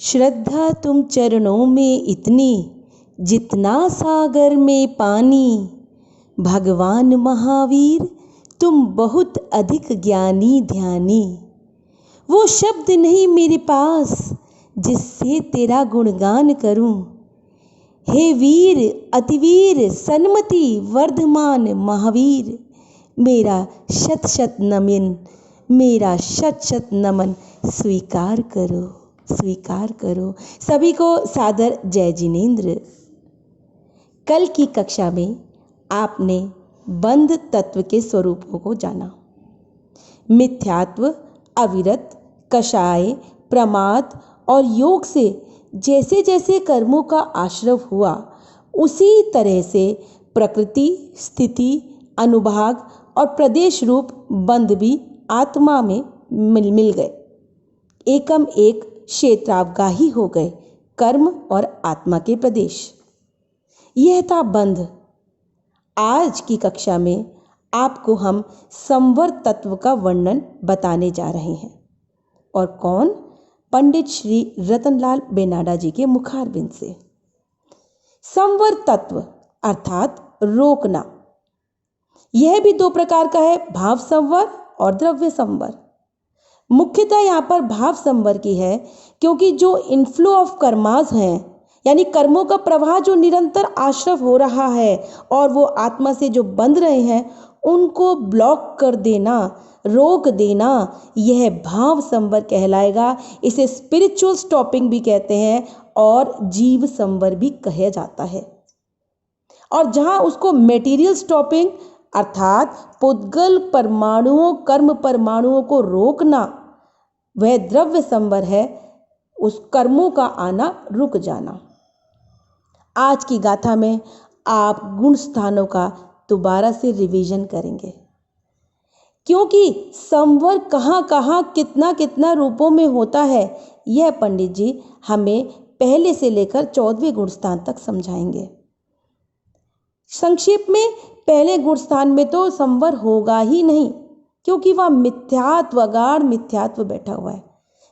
श्रद्धा तुम चरणों में इतनी जितना सागर में पानी। भगवान महावीर तुम बहुत अधिक ज्ञानी ध्यानी। वो शब्द नहीं मेरे पास जिससे तेरा गुणगान करूं। हे वीर अतिवीर सन्मति वर्धमान महावीर, मेरा शत शत नमन, मेरा शत शत नमन स्वीकार करो, स्वीकार करो। सभी को सादर जय जिनेंद्र। कल की कक्षा में आपने बंध तत्व के स्वरूपों को जाना। मिथ्यात्व, अविरत, कषाय, प्रमाद और योग से जैसे जैसे कर्मों का आश्रव हुआ, उसी तरह से प्रकृति, स्थिति, अनुभाग और प्रदेश रूप बंध भी आत्मा में मिल गए। एकम एक क्षेत्रावगाही हो गए कर्म और आत्मा के प्रदेश। यह था बंध। आज की कक्षा में आपको हम संवर तत्व का वर्णन बताने जा रहे हैं। और कौन? पंडित श्री रतनलाल बेनाडा जी के मुखारबिंद से। संवर तत्व अर्थात रोकना। यह भी दो प्रकार का है, भाव संवर और द्रव्य संवर। मुख्यतः यहाँ पर भाव संवर की है, क्योंकि जो इनफ्लो ऑफ कर्मास हैं, यानी कर्मों का प्रवाह जो निरंतर आश्रव हो रहा है और वो आत्मा से जो बंध रहे हैं, उनको ब्लॉक कर देना, रोक देना, यह भाव संवर कहलाएगा। इसे स्पिरिचुअल स्टॉपिंग भी कहते हैं और जीव संवर भी कहा जाता है। और जहाँ उसको मेटीरियल स्टॉपिंग अर्थात पुद्गल परमाणुओं, कर्म परमाणुओं को रोकना, वह द्रव्य संवर है, उस कर्मों का आना रुक जाना। आज की गाथा में आप गुण स्थानों का दोबारा से रिवीजन करेंगे, क्योंकि संवर कहाँ कहाँ कितना कितना रूपों में होता है, यह पंडित जी हमें पहले से लेकर 14वें गुण स्थान तक समझाएंगे। संक्षेप में पहले गुण स्थान में तो संवर होगा ही नहीं, क्योंकि वह मिथ्यात्व, अगाढ़ मिथ्यात्व बैठा हुआ है।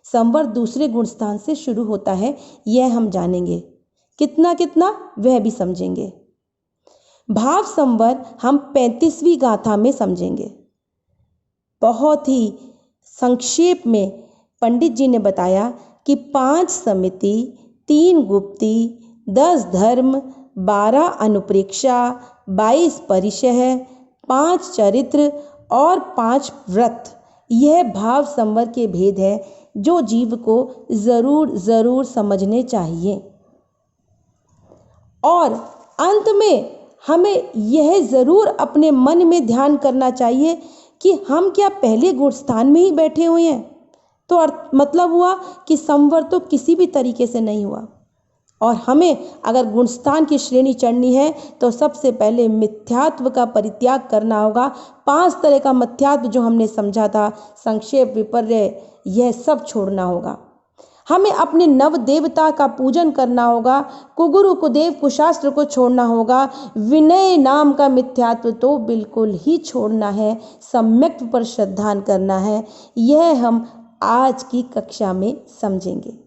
संवर दूसरे गुण स्थान से शुरू होता है, यह हम जानेंगे। कितना कितना वह भी समझेंगे। भाव संवर हम 35वीं गाथा में समझेंगे। बहुत ही संक्षेप में पंडित जी ने बताया कि 5 समिति, 3 गुप्ती, 10 धर्म, 12 अनुप्रेक्षा, 22 परिचय, 5 चरित्र और 5 व्रत, यह भाव संवर के भेद है जो जीव को जरूर जरूर समझने चाहिए। और अंत में हमें यह जरूर अपने मन में ध्यान करना चाहिए कि हम क्या पहले गुण स्थान में ही बैठे हुए हैं। तो मतलब हुआ कि संवर तो किसी भी तरीके से नहीं हुआ। और हमें अगर गुणस्थान की श्रेणी चढ़नी है तो सबसे पहले मिथ्यात्व का परित्याग करना होगा। 5 तरह का मिथ्यात्व जो हमने समझा था, संक्षेप, विपर्य, यह सब छोड़ना होगा। हमें अपने नव देवता का पूजन करना होगा, कुगुरु कुदेव कुशास्त्र को छोड़ना होगा, विनय नाम का मिथ्यात्व तो बिल्कुल ही छोड़ना है, सम्यक पर श्रद्धान करना है। यह हम आज की कक्षा में समझेंगे।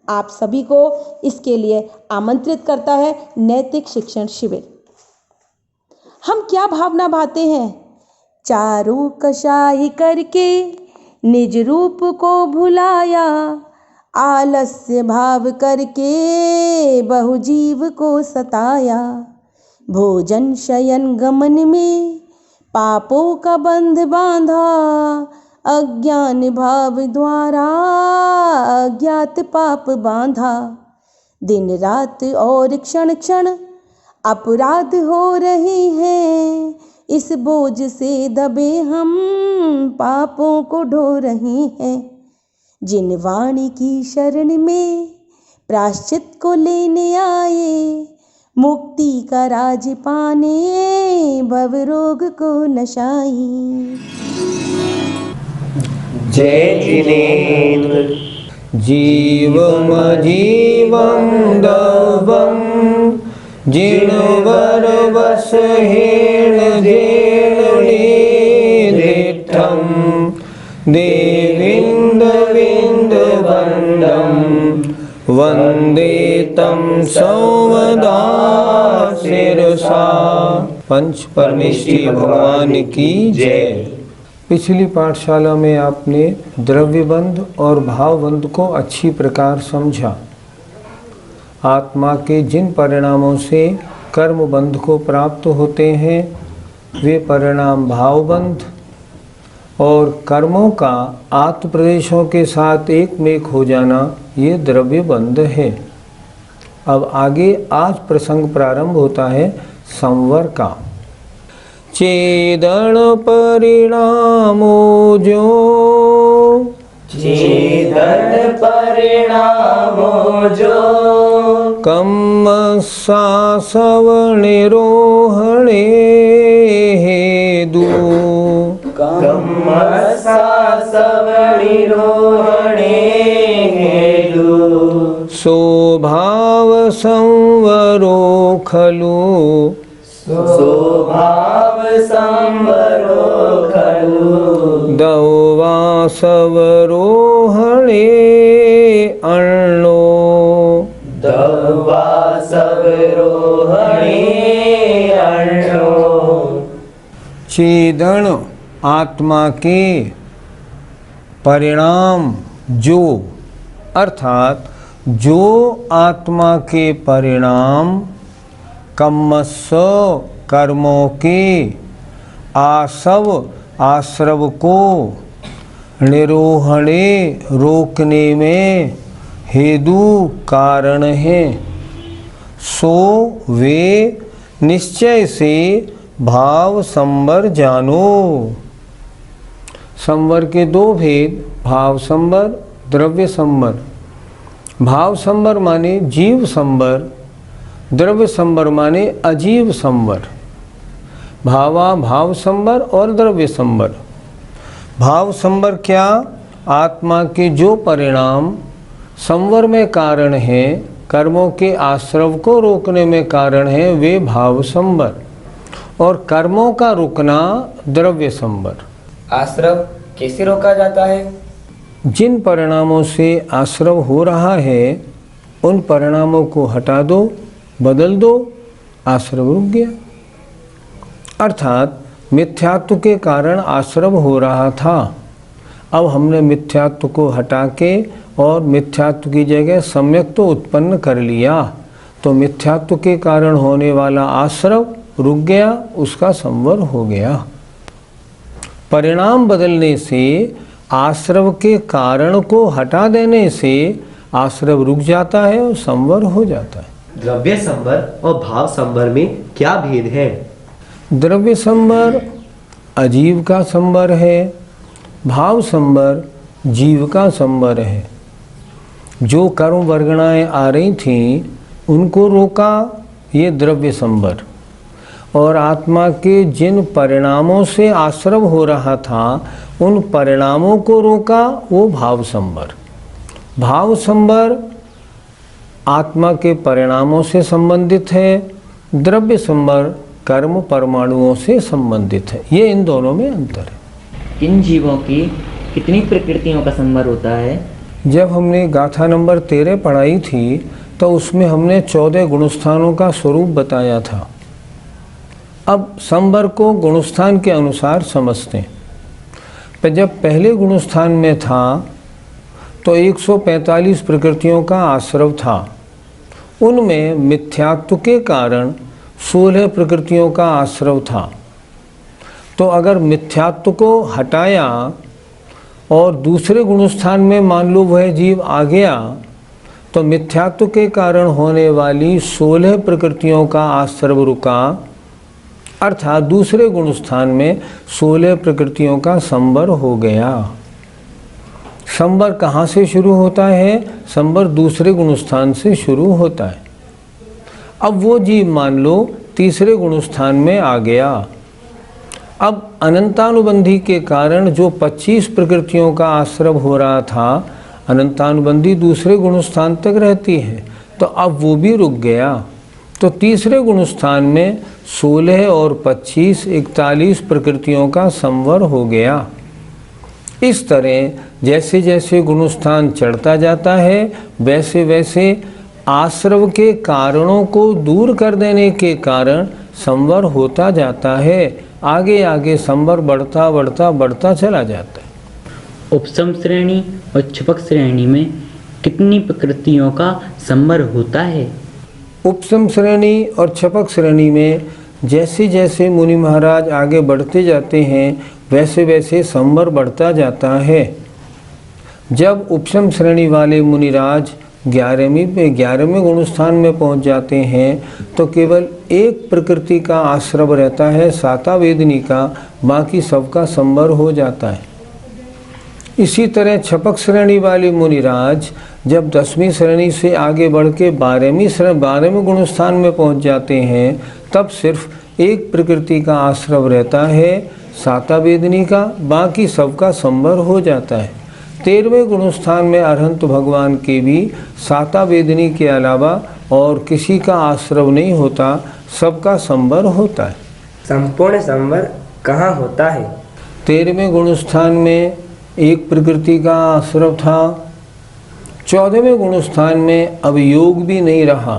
आप सभी को इसके लिए आमंत्रित करता है नैतिक शिक्षण शिविर। हम क्या भावना भाते हैं? चारों कषाय करके निज रूप को भुलाया, आलस्य भाव करके बहुजीव को सताया। भोजन शयन गमन में पापों का बंध बांधा, अज्ञान भाव द्वारा अज्ञात पाप बांधा। दिन रात और क्षण क्षण अपराध हो रहे हैं, इस बोझ से दबे हम पापों को ढो रहे हैं। जिन वाणी की शरण में प्रायश्चित को लेने आए, मुक्ति का राज पाने भव रोग को नशाई। जय जिनेन्द्र। जीवम जीवम दवम जिणवर वस हेण जेण निधृतम देविंद विंद वंदम वंदे तं सर्वदा शिरसा। पंच परमेष्ठी भगवान की जय। पिछली पाठशाला में आपने द्रव्यबंध और भावबंध को अच्छी प्रकार समझा। आत्मा के जिन परिणामों से कर्मबंध को प्राप्त होते हैं वे परिणाम भावबंध और कर्मों का आत्म प्रदेशों के साथ एक में एक हो जाना ये द्रव्य बंध है। अब आगे आज प्रसंग प्रारंभ होता है संवर का। चेदन परिणामो जो, चेदन परिणामो जो, कम्मसा सवनिरोहणे हेदु, कम्मसा सवनिरोहणे हेदु, स्वभाव संवरो खलु, स्वभाव संवरो खलु, दौवा सवरोहणे अण्णो, दौवा सवरोहणे अण्णो। चेदन आत्मा के परिणाम जो, अर्थात जो आत्मा के परिणाम कम्मस्स कर्मों के आसव आश्रव को निरोहणे रोकने में हेतु कारण है, सो वे निश्चय से भाव संवर जानो। संवर के दो भेद, भाव संवर, द्रव्य संवर। भाव संवर माने जीव संवर, द्रव्य संवर माने अजीव संवर। भावा भाव संवर और द्रव्य संवर। भाव संवर क्या? आत्मा के जो परिणाम संवर में कारण है, कर्मों के आश्रव को रोकने में कारण है, वे भाव संवर, और कर्मों का रुकना द्रव्य संवर। आश्रव कैसे रोका जाता है? जिन परिणामों से आश्रव हो रहा है उन परिणामों को हटा दो, बदल दो, आश्रव रुक गया। अर्थात मिथ्यात्व के कारण आश्रव हो रहा था, अब हमने मिथ्यात्व को हटा के और मिथ्यात्व की जगह सम्यक तो उत्पन्न कर लिया, तो मिथ्यात्व के कारण होने वाला आश्रव रुक गया, उसका संवर हो गया। परिणाम बदलने से, आश्रव के कारण को हटा देने से आश्रव रुक जाता है और संवर हो जाता है। द्रव्य संवर और भाव संवर में क्या भेद है? द्रव्य संवर अजीव का संवर है, भाव संवर जीव का संवर है। जो कर्म वर्गणाएं आ रही थीं उनको रोका, ये द्रव्य संवर। और आत्मा के जिन परिणामों से आश्रव हो रहा था उन परिणामों को रोका, वो भाव संवर। भाव संवर आत्मा के परिणामों से संबंधित है, द्रव्य संवर कर्म परमाणुओं से संबंधित है। ये इन दोनों में अंतर है। किन जीवों की कितनी प्रकृतियों का संवर होता है? जब हमने गाथा नंबर 13 पढ़ाई थी तो उसमें हमने 14 गुणस्थानों का स्वरूप बताया था। अब संवर को गुणस्थान के अनुसार समझते हैं। पर जब पहले गुणस्थान में था तो 145 प्रकृतियों का आश्रव था, उनमें मिथ्यात्व के कारण 16 प्रकृतियों का आश्रव था। तो अगर मिथ्यात्व को हटाया और दूसरे गुणस्थान में मान लो वह जीव आ गया, तो मिथ्यात्व के कारण होने वाली 16 प्रकृतियों का आश्रव रुका, अर्थात दूसरे गुणस्थान में 16 प्रकृतियों का संवर हो गया। संवर कहाँ से शुरू होता है? संवर दूसरे गुणस्थान से शुरू होता है। अब वो जीव मान लो तीसरे गुणस्थान में आ गया। अब अनंतानुबंधी के कारण जो 25 प्रकृतियों का आश्रव हो रहा था, अनंतानुबंधी दूसरे गुणस्थान तक रहती है, तो अब वो भी रुक गया। तो तीसरे गुणस्थान में 16 और 25 41 प्रकृतियों का संवर हो गया। इस तरह जैसे जैसे गुणस्थान चढ़ता जाता है वैसे वैसे आश्रव के कारणों को दूर कर देने के कारण संवर होता जाता है। आगे आगे संवर बढ़ता बढ़ता बढ़ता चला जाता है। उपसम श्रेणी और छपक श्रेणी में कितनी प्रकृतियों का संवर होता है? उपसम श्रेणी और छपक श्रेणी में जैसे जैसे मुनि महाराज आगे बढ़ते जाते हैं वैसे वैसे संवर बढ़ता जाता है। जब उपसम श्रेणी वाले मुनिराज 11वें गुणस्थान में पहुंच जाते हैं तो केवल एक प्रकृति का आश्रव रहता है, साता वेदनी का, बाकी सबका संवर हो जाता है। इसी तरह छपक श्रेणी वाले मुनिराज जब 10वीं श्रेणी से आगे बढ़ के 12वें गुणस्थान में पहुंच जाते हैं तब सिर्फ एक प्रकृति का आश्रव रहता है, साता वेदनी का, बाकी सबका संवर हो जाता है। 13वें गुणस्थान में अरहंत भगवान के भी साता वेदनी के अलावा और किसी का आश्रव नहीं होता, सबका संवर होता है। संपूर्ण संवर कहाँ होता है? 13वें गुणस्थान में एक प्रकृति का आश्रव था। 14वें गुणस्थान में अब योग भी नहीं रहा।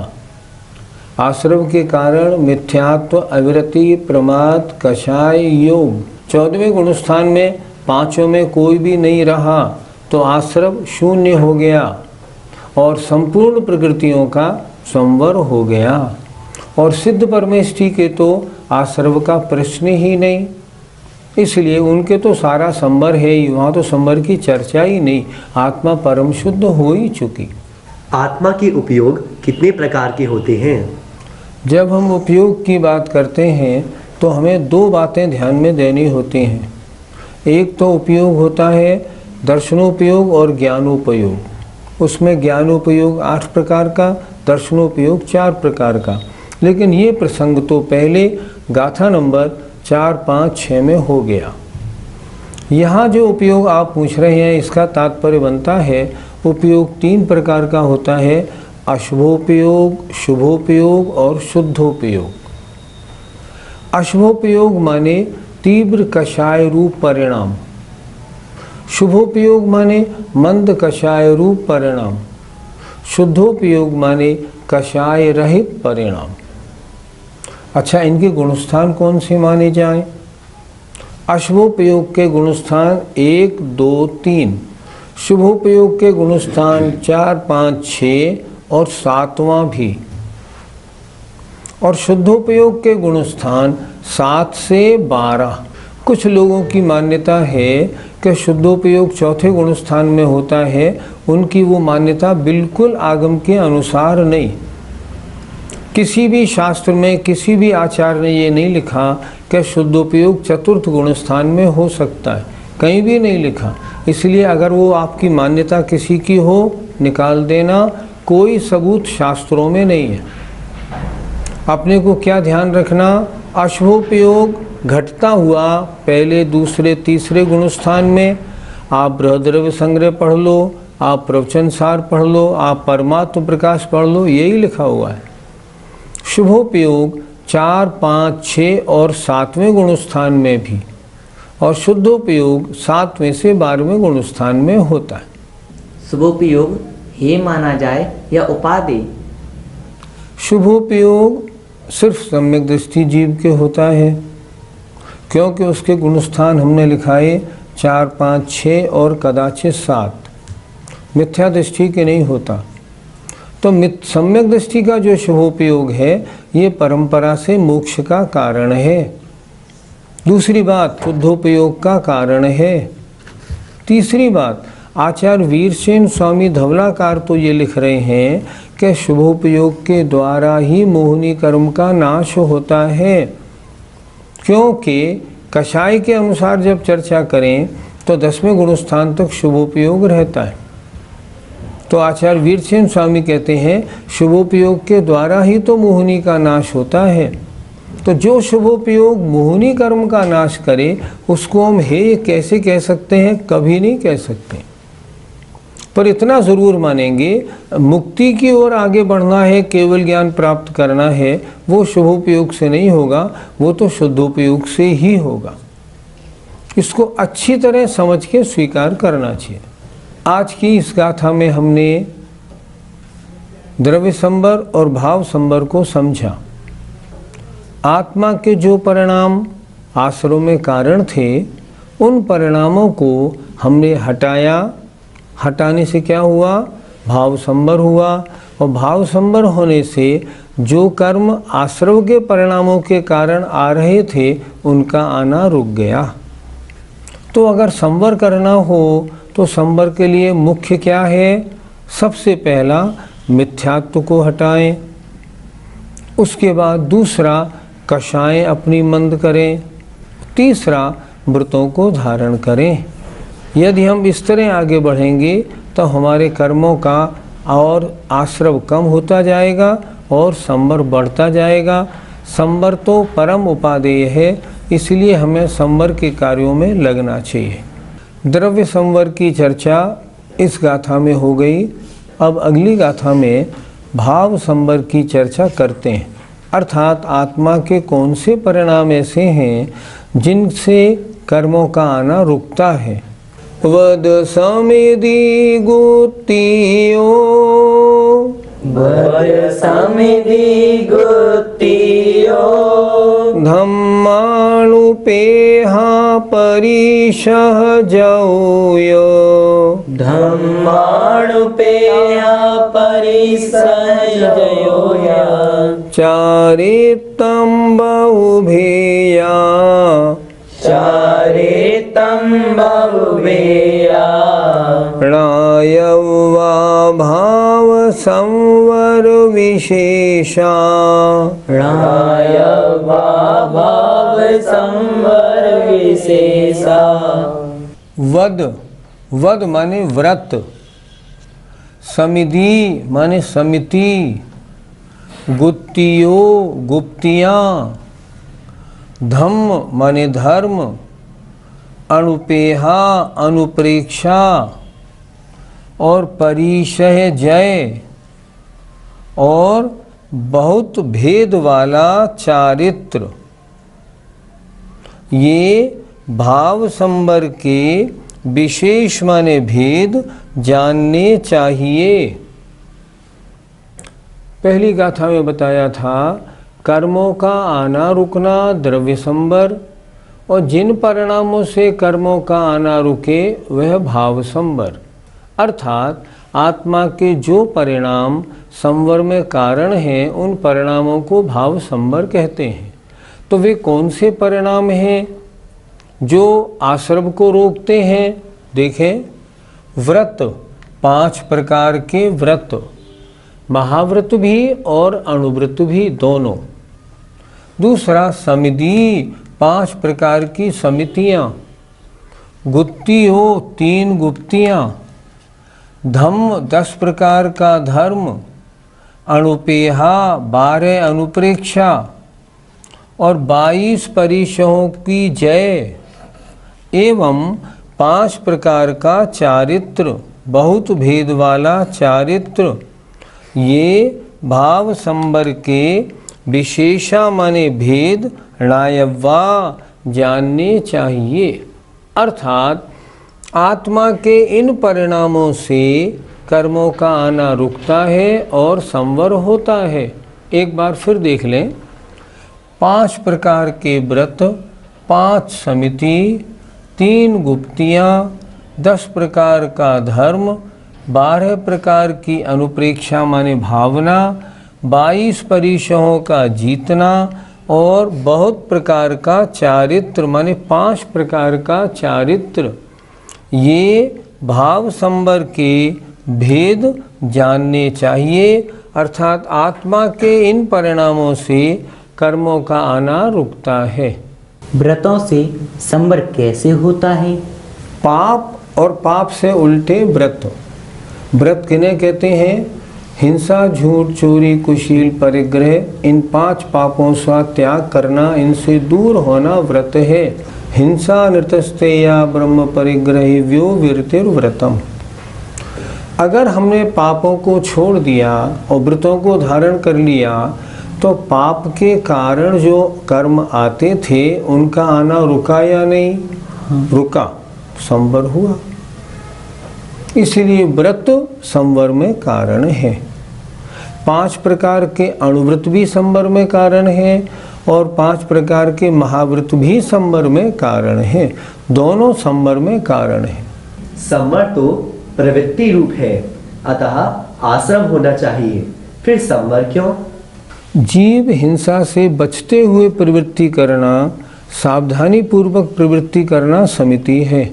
आश्रव के कारण मिथ्यात्व, अविरति, प्रमाद, कषाय, योग। 14वें गुणस्थान में पांचों में कोई भी नहीं रहा तो आश्रव शून्य हो गया और संपूर्ण प्रकृतियों का संवर हो गया। और सिद्ध परमेष्ठी के तो आश्रव का प्रश्न ही नहीं, इसलिए उनके तो सारा संवर है ही, वहाँ तो संवर की चर्चा ही नहीं, आत्मा परम शुद्ध हो ही चुकी। आत्मा के उपयोग कितने प्रकार के होते हैं? जब हम उपयोग की बात करते हैं तो हमें दो बातें ध्यान में देनी होती हैं। एक तो उपयोग होता है दर्शनोपयोग और ज्ञानोपयोग। उसमें ज्ञानोपयोग 8 प्रकार का, दर्शनोपयोग 4 प्रकार का। लेकिन ये प्रसंग तो पहले गाथा नंबर 4, 5, 6 में हो गया। यहाँ जो उपयोग आप पूछ रहे हैं इसका तात्पर्य बनता है उपयोग 3 प्रकार का होता है, अशुभोपयोग, शुभोपयोग और शुद्धोपयोग। अशुभोपयोग माने तीव्र कषाय रूप परिणाम, शुभोपयोग माने मंद कषाय रूप परिणाम, शुद्धोपयोग माने कषाय रहित परिणाम। अच्छा, इनके गुणस्थान कौन से माने जाएं? अशुभोपयोग के गुणस्थान 1, 2, 3, शुभोपयोग के गुणस्थान 4, 5, 6 और 7वां भी, और शुद्धोपयोग के गुणस्थान 7 से 12। कुछ लोगों की मान्यता है कि शुद्धोपयोग 4थे गुणस्थान में होता है, उनकी वो मान्यता बिल्कुल आगम के अनुसार नहीं। किसी भी शास्त्र में किसी भी आचार्य ने ये नहीं लिखा कि शुद्धोपयोग 4th गुणस्थान में हो सकता है, कहीं भी नहीं लिखा। इसलिए अगर वो आपकी मान्यता किसी की हो, निकाल देना, कोई सबूत शास्त्रों में नहीं है। अपने को क्या ध्यान रखना, अशुभोपयोग घटता हुआ पहले, दूसरे, तीसरे गुणस्थान में। आप बृहद्रव्य संग्रह पढ़ लो, आप प्रवचन सार पढ़ लो, आप परमात्म प्रकाश पढ़ लो, यही लिखा हुआ है। शुभोपयोग 4, 5, 6 और 7वें गुणस्थान में भी, और शुद्धोपयोग 7वें से 12वें गुणस्थान में होता है। शुभोपयोग हे माना जाए या उपादेय? शुभोपयोग सिर्फ सम्यक दृष्टि जीव के होता है, क्योंकि उसके गुणस्थान हमने लिखाए 4, 5, 6 और कदाचित 7, मिथ्या दृष्टि के नहीं होता। तो सम्यक दृष्टि का जो शुभोपयोग है ये परंपरा से मोक्ष का कारण है। दूसरी बात, शुद्धोपयोग का कारण है। तीसरी बात, आचार्य वीरसेन स्वामी धवलाकार तो ये लिख रहे हैं कि शुभोपयोग के द्वारा ही मोहिनी कर्म का नाश होता है, क्योंकि कषाय के अनुसार जब चर्चा करें तो 10वें गुणस्थान तक शुभोपयोग रहता है। तो आचार्य वीरसेन स्वामी कहते हैं शुभोपयोग के द्वारा ही तो मोहिनी का नाश होता है। तो जो शुभोपयोग मोहिनी कर्म का नाश करे उसको हम हे कैसे कह सकते हैं? कभी नहीं कह सकते। पर इतना ज़रूर मानेंगे, मुक्ति की ओर आगे बढ़ना है, केवल ज्ञान प्राप्त करना है, वो शुभोपयोग से नहीं होगा, वो तो शुद्धोपयोग से ही होगा। इसको अच्छी तरह समझ के स्वीकार करना चाहिए। आज की इस गाथा में हमने द्रव्य संवर और भाव संवर को समझा। आत्मा के जो परिणाम आश्रम में कारण थे, उन परिणामों को हमने हटाया। हटाने से क्या हुआ? भाव संवर हुआ। और भाव संवर होने से जो कर्म आश्रव के परिणामों के कारण आ रहे थे, उनका आना रुक गया। तो अगर संवर करना हो तो संवर के लिए मुख्य क्या है? सबसे पहला मिथ्यात्व को हटाएं। उसके बाद दूसरा कषाएं अपनी मंद करें। तीसरा व्रतों को धारण करें। यदि हम इस तरह आगे बढ़ेंगे तो हमारे कर्मों का और आश्रव कम होता जाएगा और संवर बढ़ता जाएगा। संवर तो परम उपादेय है, इसलिए हमें संवर के कार्यों में लगना चाहिए। द्रव्य संवर की चर्चा इस गाथा में हो गई। अब अगली गाथा में भाव संवर की चर्चा करते हैं, अर्थात आत्मा के कौन से परिणाम ऐसे हैं जिनसे कर्मों का आना रुकता है। वद समिधि गुत्तियो, वद समिधि गुत्तियो, धम्मानुपेहा परिसह जौयो, धम्मानुपेहा परिसह जौया, चारितं बहुभेया, चारितं बहुभेया, प्रायवा भाव संवर विशेषा, प्रायवा भाव संवर विशेषा। वद, वद माने व्रत, समिधि माने समिति, गुत्तियो गुप्तियाँ, धम्म माने धर्म, अनुपेहा अनुप्रेक्षा, और परिशय जय, और बहुत भेद वाला चारित्र। ये भाव संवर के विशेष माने भेद जानने चाहिए। पहली गाथा में बताया था कर्मों का आना रुकना द्रव्य संवर, और जिन परिणामों से कर्मों का आना रुके वह भाव संवर। अर्थात आत्मा के जो परिणाम संवर में कारण हैं, उन परिणामों को भाव संवर कहते हैं। तो वे कौन से परिणाम हैं जो आश्रव को रोकते हैं? देखें, व्रत, 5 प्रकार के व्रत, महाव्रत भी और अणुव्रत भी दोनों। दूसरा समिधि, 5 प्रकार की समितियाँ, गुत्ती हो 3 गुप्तियाँ, धम्म 10 प्रकार का धर्म, अणुपेहा 12 अनुप्रेक्षा, और 22 परिसहों की जय, एवं 5 प्रकार का चारित्र, बहुत भेद वाला चारित्र। ये भाव संवर के विशेषा माने भेद णायवा जानने चाहिए। अर्थात आत्मा के इन परिणामों से कर्मों का आना रुकता है और संवर होता है। एक बार फिर देख लें, 5 प्रकार के व्रत, 5 समिति, 3 गुप्तियाँ, 10 प्रकार का धर्म, 12 प्रकार की अनुप्रेक्षा माने भावना, 22 परिसहों का जीतना, और बहुत प्रकार का चारित्र माने 5 प्रकार का चारित्र। ये भाव संवर के भेद जानने चाहिए। अर्थात आत्मा के इन परिणामों से कर्मों का आना रुकता है। व्रतों से संवर कैसे होता है? पाप और पाप से उल्टे व्रत। व्रत किन्हें कहते हैं? हिंसा, झूठ, चोरी, कुशील, परिग्रह, इन 5 पापों का त्याग करना, इनसे दूर होना व्रत है। हिंसा नृतस्तेया ब्रह्म परिग्रहिव्यो विरतिर्व्रतम। अगर हमने पापों को छोड़ दिया और व्रतों को धारण कर लिया तो पाप के कारण जो कर्म आते थे उनका आना रुका या नहीं? रुका, संवर हुआ। इसलिए व्रत संवर में कारण है। 5 प्रकार के अणुव्रत भी संवर में कारण है और 5 प्रकार के महाव्रत भी संवर में कारण है। दोनों संवर में कारण है। संवर तो प्रवृत्ति रूप है, अतः आश्रम होना चाहिए, फिर संवर क्यों? जीव हिंसा से बचते हुए प्रवृत्ति करना, सावधानी पूर्वक प्रवृत्ति करना समिति है।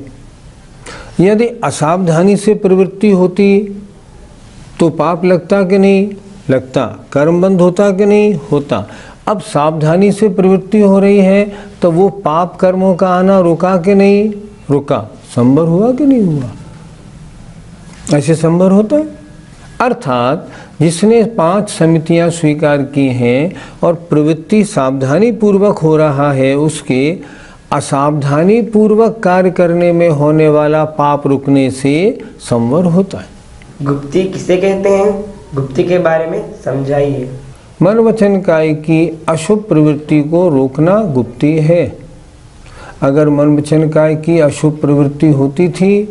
यदि असावधानी से प्रवृत्ति होती तो पाप लगता कि नहीं लगता, कर्म बंद होता कि नहीं होता। अब सावधानी से प्रवृत्ति हो रही है तो वो पाप कर्मों का आना रुका कि नहीं रुका, संवर हुआ कि नहीं हुआ? ऐसे संवर होता है। अर्थात जिसने 5 समितियां स्वीकार की हैं और प्रवृत्ति सावधानी पूर्वक हो रहा है, उसके असावधानी पूर्वक कार्य करने में होने वाला पाप रुकने से संवर होता है। गुप्ती किसे कहते हैं? गुप्ती के बारे में समझाइए। मन वचन काय की अशुभ प्रवृत्ति को रोकना गुप्ती है। अगर मन वचन काय की अशुभ प्रवृत्ति होती थी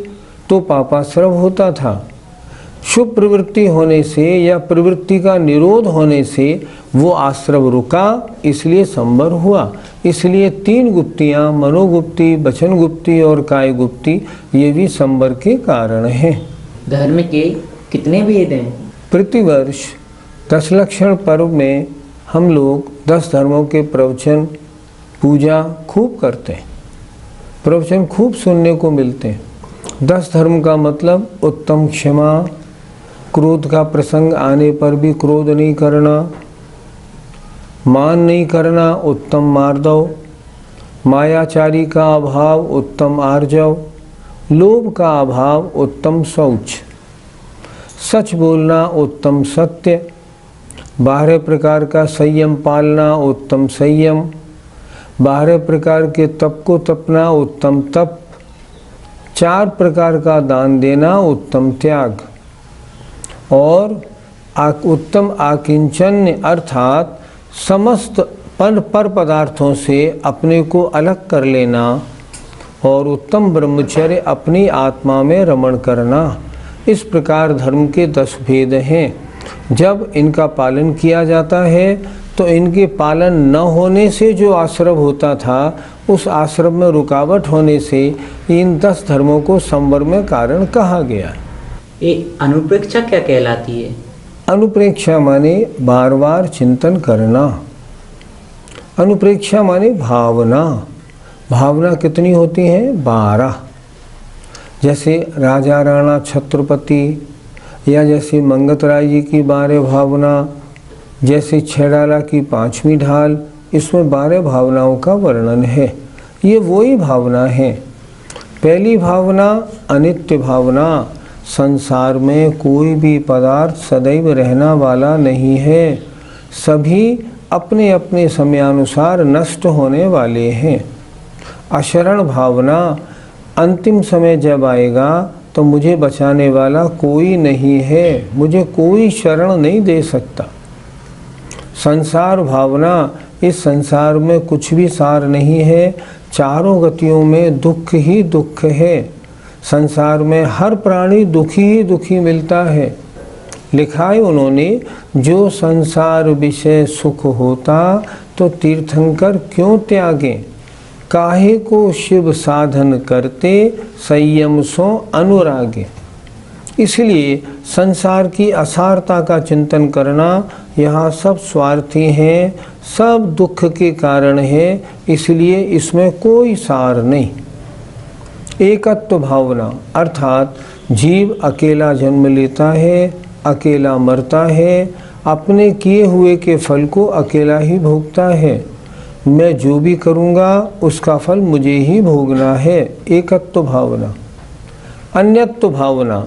तो पापाश्रव होता था। शुभ प्रवृत्ति होने से या प्रवृत्ति का निरोध होने से वो आश्रव रुका, इसलिए संवर हुआ। इसलिए 3 गुप्तियाँ, मनोगुप्ति, वचन गुप्ति और काय गुप्ति, ये भी संवर के कारण हैं। धर्म के कितने भेद हैं? प्रतिवर्ष 10 लक्षण पर्व में हम लोग 10 धर्मों के प्रवचन, पूजा खूब करते हैं। प्रवचन खूब सुनने को मिलते हैं। 10 धर्म का मतलब उत्तम क्षमा, क्रोध का प्रसंग आने पर भी क्रोध नहीं करना, मान नहीं करना, उत्तम मार्दव, मायाचारी का अभाव, उत्तम आर्जव, लोभ का अभाव, उत्तम शौच, सच बोलना, उत्तम सत्य, 12 प्रकार का संयम पालना, उत्तम संयम, 12 प्रकार के तप को तपना, उत्तम तप, 4 प्रकार का दान देना, उत्तम त्याग, और उत्तम आकिंचन्य अर्थात समस्त पर पदार्थों से अपने को अलग कर लेना, और उत्तम ब्रह्मचर्य अपनी आत्मा में रमण करना। इस प्रकार धर्म के 10 भेद हैं। जब इनका पालन किया जाता है तो इनके पालन न होने से जो आश्रव होता था, उस आश्रव में रुकावट होने से इन 10 धर्मों को संवर में कारण कहा गया। ये अनुप्रेक्षा क्या कहलाती है? अनुप्रेक्षा माने बार बार चिंतन करना। अनुप्रेक्षा माने भावना। भावना कितनी होती है? 12। जैसे राजा राणा छत्रपति, या जैसे मंगतराय जी की 12 भावना, जैसे छेड़ाला की 5वीं ढाल, इसमें 12 भावनाओं का वर्णन है। ये वही भावना है। पहली भावना अनित्य भावना। संसार में कोई भी पदार्थ सदैव रहना वाला नहीं है, सभी अपने अपने समयानुसार नष्ट होने वाले हैं। अशरण भावना, अंतिम समय जब आएगा तो मुझे बचाने वाला कोई नहीं है, मुझे कोई शरण नहीं दे सकता। संसार भावना, इस संसार में कुछ भी सार नहीं है, चारों गतियों में दुख ही दुख है। संसार में हर प्राणी दुखी ही दुखी मिलता है। लिखा है उन्होंने, जो संसार विषय सुख होता तो तीर्थंकर क्यों त्यागे, काहे को शिव साधन करते संयम सो अनुरागे। इसलिए संसार की असारता का चिंतन करना, यहाँ सब स्वार्थी हैं, सब दुख के कारण है, इसलिए इसमें कोई सार नहीं। एकत्व भावना अर्थात जीव अकेला जन्म लेता है, अकेला मरता है, अपने किए हुए के फल को अकेला ही भोगता है। मैं जो भी करूँगा उसका फल मुझे ही भोगना है। एकत्व भावना। अन्यत्व भावना,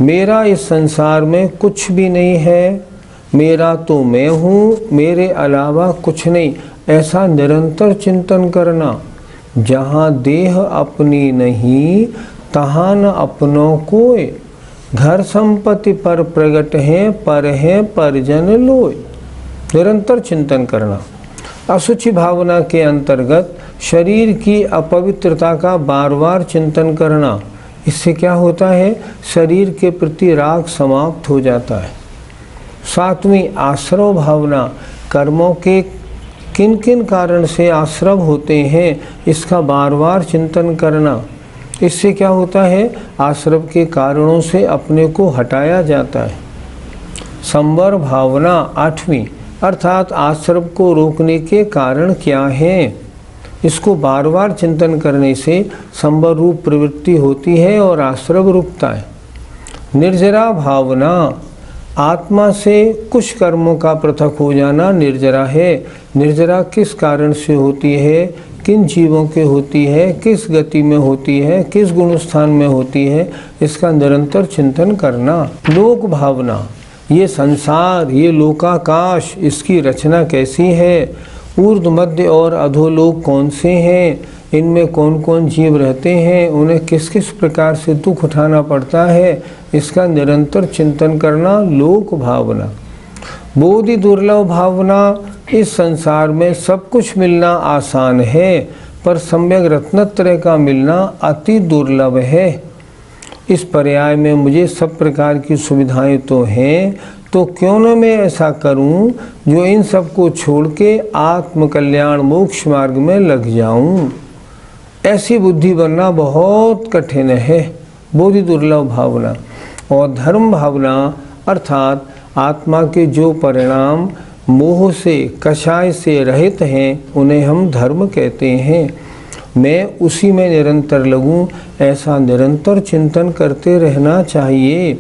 मेरा इस संसार में कुछ भी नहीं है, मेरा तो मैं हूँ, मेरे अलावा कुछ नहीं, ऐसा निरंतर चिंतन करना। जहाँ देह अपनी नहीं, तहाँ न अपनों कोय, घर संपत्ति पर प्रगट है परिजन लोय। निरंतर चिंतन करना। असुचि भावना के अंतर्गत शरीर की अपवित्रता का बार बार चिंतन करना, इससे क्या होता है, शरीर के प्रति राग समाप्त हो जाता है। 7वीं आश्रव भावना, कर्मों के किन किन कारण से आश्रव होते हैं इसका बार बार चिंतन करना, इससे क्या होता है, आश्रव के कारणों से अपने को हटाया जाता है। संवर भावना 8वीं, अर्थात आश्रव को रोकने के कारण क्या हैं, इसको बार बार चिंतन करने से संवर रूप प्रवृत्ति होती है और आश्रव रुकता है। निर्जरा भावना, आत्मा से कुछ कर्मों का पृथक हो जाना निर्जरा है। निर्जरा किस कारण से होती है, किन जीवों के होती है, किस गति में होती है, किस गुण स्थान में होती है, इसका निरंतर चिंतन करना। लोक भावना, ये संसार, ये लोकाकाश, इसकी रचना कैसी है, ऊर्ध्व मध्य और अधोलोक कौन से हैं, इनमें कौन कौन जीव रहते हैं, उन्हें किस किस प्रकार से दुख उठाना पड़ता है, इसका निरंतर चिंतन करना लोक भावना। बोधि दुर्लभ भावना, इस संसार में सब कुछ मिलना आसान है पर सम्यक रत्नत्रय का मिलना अति दुर्लभ है। इस पर्याय में मुझे सब प्रकार की सुविधाएं तो हैं, तो क्यों न मैं ऐसा करूं जो इन सब को छोड़ के आत्मकल्याण मोक्ष मार्ग में लग जाऊं। ऐसी बुद्धि बनना बहुत कठिन है, बोधि दुर्लभ भावना। और धर्म भावना, अर्थात आत्मा के जो परिणाम मोह से, कषाय से रहित हैं, उन्हें हम धर्म कहते हैं। मैं उसी में निरंतर लगूं, ऐसा निरंतर चिंतन करते रहना चाहिए।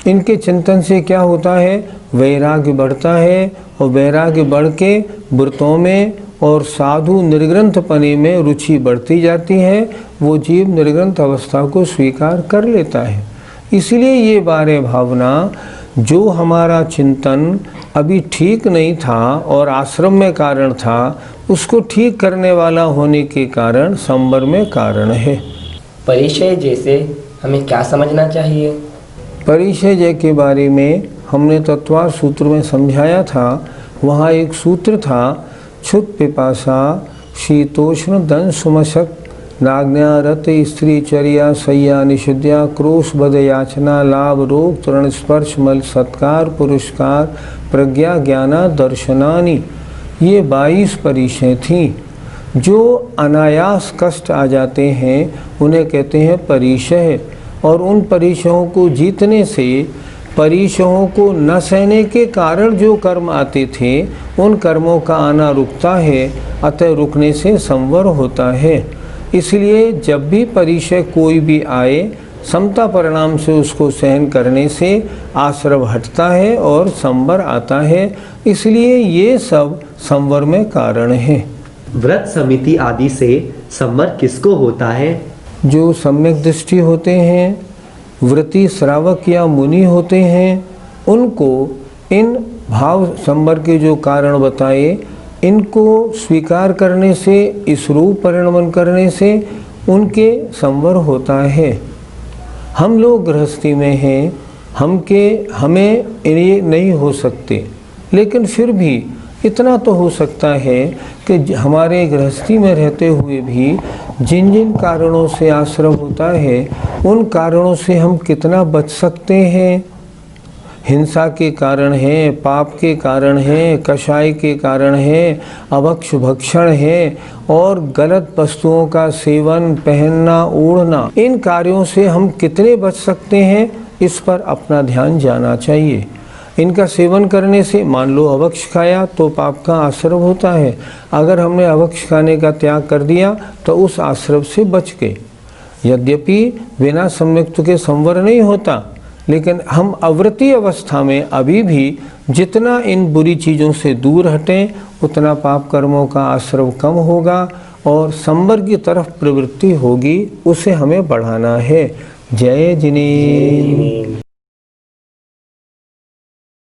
इनके चिंतन से क्या होता है, वैराग्य बढ़ता है और वैराग्य बढ़ के व्रतों में और साधु निर्ग्रंथपने में रुचि बढ़ती जाती है। वो जीव निर्ग्रंथ अवस्था को स्वीकार कर लेता है। इसलिए ये 12 भावना, जो हमारा चिंतन अभी ठीक नहीं था और आश्रम में कारण था, उसको ठीक करने वाला होने के कारण संवर में कारण है। परिचय जैसे हमें क्या समझना चाहिए? परिचय जय के बारे में हमने तत्वार सूत्र में समझाया था। वहाँ एक सूत्र था, क्षुत पिपासा शीतोष्ण दन सुमशक नाग्न्या रत स्त्री चर्या सय्या निषिद्या क्रोश बद याचना लाभ रोग तरण स्पर्श मल सत्कार पुरस्कार प्रज्ञा ज्ञाना दर्शनानि। ये 22 परिचय थी। जो अनायास कष्ट आ जाते हैं उन्हें कहते हैं परिचय। और उन परिचयों को जीतने से, परिचयों को न सहने के कारण जो कर्म आते थे, उन कर्मों का आना रुकता है। अतः रुकने से संवर होता है। इसलिए जब भी परिचय कोई भी आए, समता परिणाम से उसको सहन करने से आश्रव हटता है और संवर आता है। इसलिए ये सब संवर में कारण है। व्रत समिति आदि से संवर किसको होता है? जो सम्यक दृष्टि होते हैं, व्रती श्रावक या मुनि होते हैं, उनको इन भाव संवर के जो कारण बताए, इनको स्वीकार करने से, इस रूप परिणमन करने से उनके संवर होता है। हम लोग गृहस्थी में हैं, हमें ये नहीं हो सकते, लेकिन फिर भी इतना तो हो सकता है कि हमारे गृहस्थी में रहते हुए भी जिन जिन कारणों से आश्रव होता है, उन कारणों से हम कितना बच सकते हैं। हिंसा के कारण है, पाप के कारण है, कषाय के कारण है, अभक्ष भक्षण है और गलत वस्तुओं का सेवन, पहनना, ओढ़ना, इन कार्यों से हम कितने बच सकते हैं, इस पर अपना ध्यान जाना चाहिए। इनका सेवन करने से, मान लो अभक्ष खाया तो पाप का आश्रव होता है। अगर हमने अभक्ष खाने का त्याग कर दिया तो उस आश्रव से बच गए। यद्यपि बिना सम्यक्त के संवर नहीं होता, लेकिन हम अव्रती अवस्था में अभी भी जितना इन बुरी चीज़ों से दूर हटें, उतना पाप कर्मों का आश्रव कम होगा और संवर की तरफ प्रवृत्ति होगी। उसे हमें बढ़ाना है। जय जिनेन्द्र।